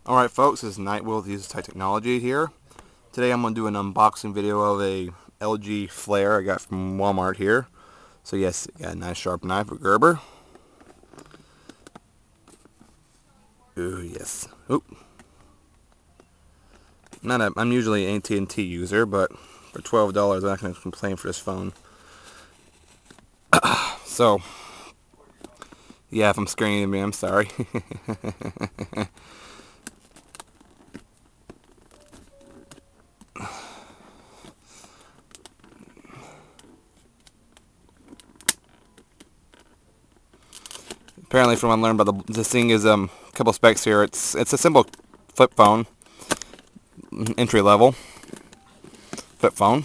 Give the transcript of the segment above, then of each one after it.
Alright folks, this is Nightwill with Uses Tech Technology here. Today I'm going to do an unboxing video of a LG flare I got from Walmart here. So yes, got a nice sharp knife with Gerber. Ooh, yes. Oop. I'm usually an AT&T user, but for $12 I'm not going to complain for this phone. So, yeah, if I'm scaring you, I'm sorry. Apparently, from what I learned about this thing is a couple specs here. It's a simple flip phone, entry level flip phone.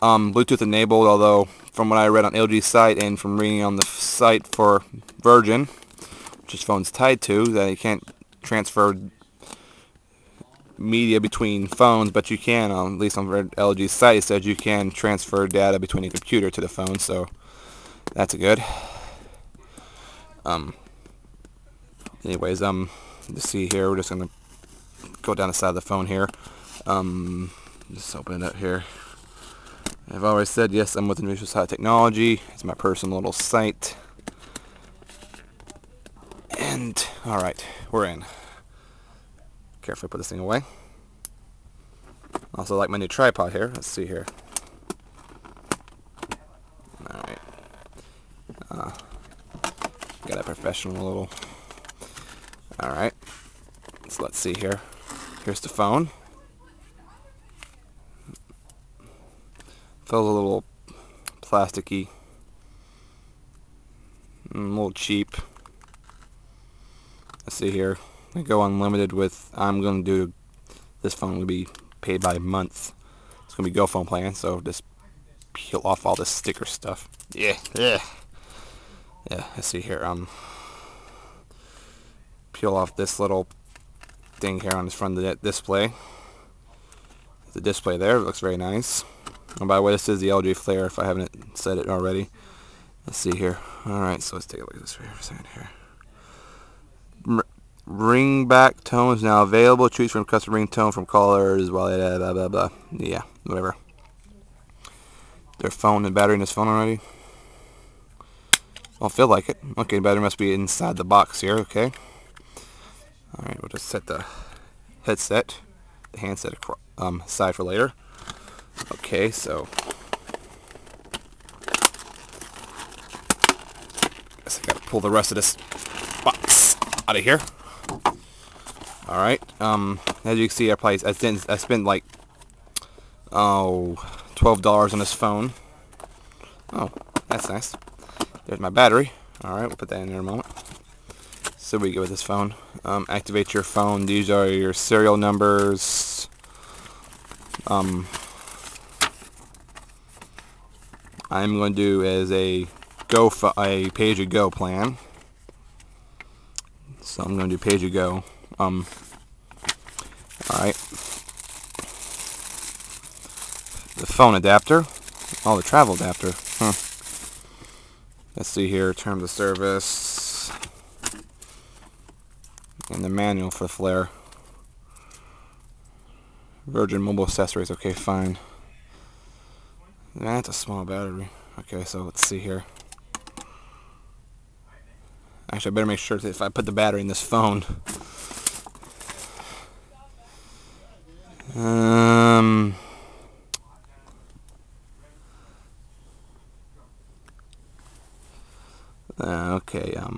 Bluetooth enabled, although from what I read on LG's site and from reading on the site for Virgin, which this phone's tied to, that you can't transfer media between phones, but you can, at least on LG's site, it says you can transfer data between a computer to the phone, so that's good. Anyways, to see here, we're just gonna go down the side of the phone here. Just open it up here. I've always said, yes, I'm with Uses Tech Technology. It's my personal little site. And, alright, we're in. Carefully put this thing away. Also like my new tripod here. Let's see here. Alright. Got a professional little... Alright. So let's see here. Here's the phone. Feels a little plasticky. A little cheap. Let's see here. I go unlimited with... I'm going to do... This phone will be paid by month. It's going to be Go Phone plan, so just peel off all this sticker stuff. Yeah. Let's see here. Peel off this little thing here on the front of the display. The display there looks very nice. And by the way, this is the LG Flare if I haven't said it already. Let's see here. Alright, so let's take a look at this for a second here. Ringback tones now available. Choose from custom ringtone from callers. Blah blah blah. Yeah, whatever. Their phone and battery in this phone already. Well, feel like it. Okay, the battery must be inside the box here. Okay. Alright, we'll just set the headset, the handset aside for later. Okay, so guess I gotta pull the rest of this box out of here. Alright, as you can see, I spent like $12 on this phone. Oh, that's nice. There's my battery. Alright, we'll put that in there in a moment. So we go with this phone. Activate your phone. These are your serial numbers. I'm going to do as a pay-as-you-go plan. So I'm going to do pay-as-you-go. Alright. The phone adapter. Oh, the travel adapter. Let's see here. Terms of service. And the manual for the flare. Virgin mobile accessories. Okay, fine. That's a small battery. Okay, so let's see here. Actually, I better make sure that if I put the battery in this phone. Okay, I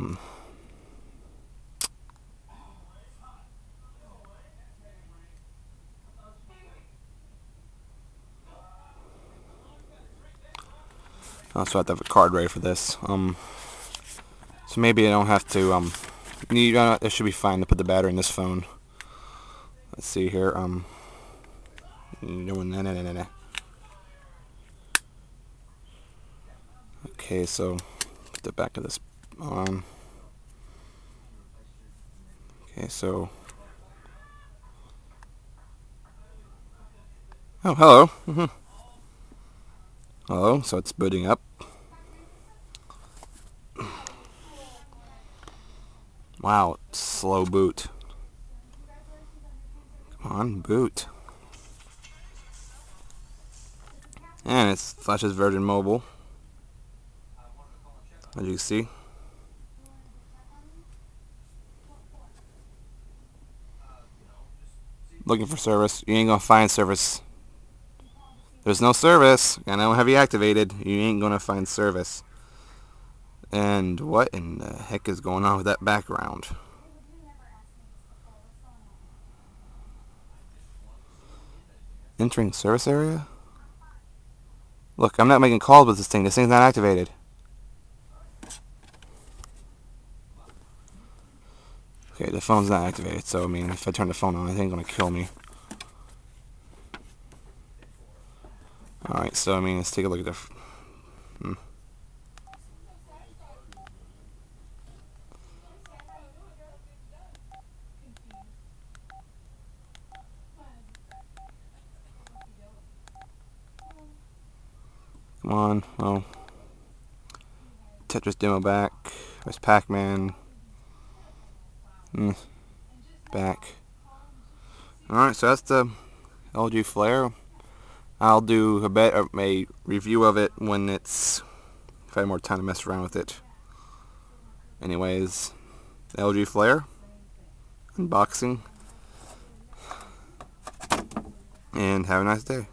also have to have a card ready for this. So maybe I don't have to, it should be fine to put the battery in this phone. Let's see here, no. Okay, so, put the back of this on. Okay, so, oh, hello. Hello, so it's booting up. Wow, slow boot. on, boot. And it flashes Virgin Mobile, as you can see. Looking for service. You ain't gonna find service. There's no service. I don't have you activated. You ain't gonna find service. And what in the heck is going on with that background? Entering service area? Look, I'm not making calls with this thing. This thing's not activated. Okay, the phone's not activated, so I mean, if I turn the phone on, I think it's gonna kill me. Alright, so I mean, let's take a look at the... Come on, well... Tetris demo back. There's Pac-Man. Back. Alright, so that's the LG Flare. I'll do a review of it when if I have more time to mess around with it. Anyways, the LG Flare unboxing, and have a nice day.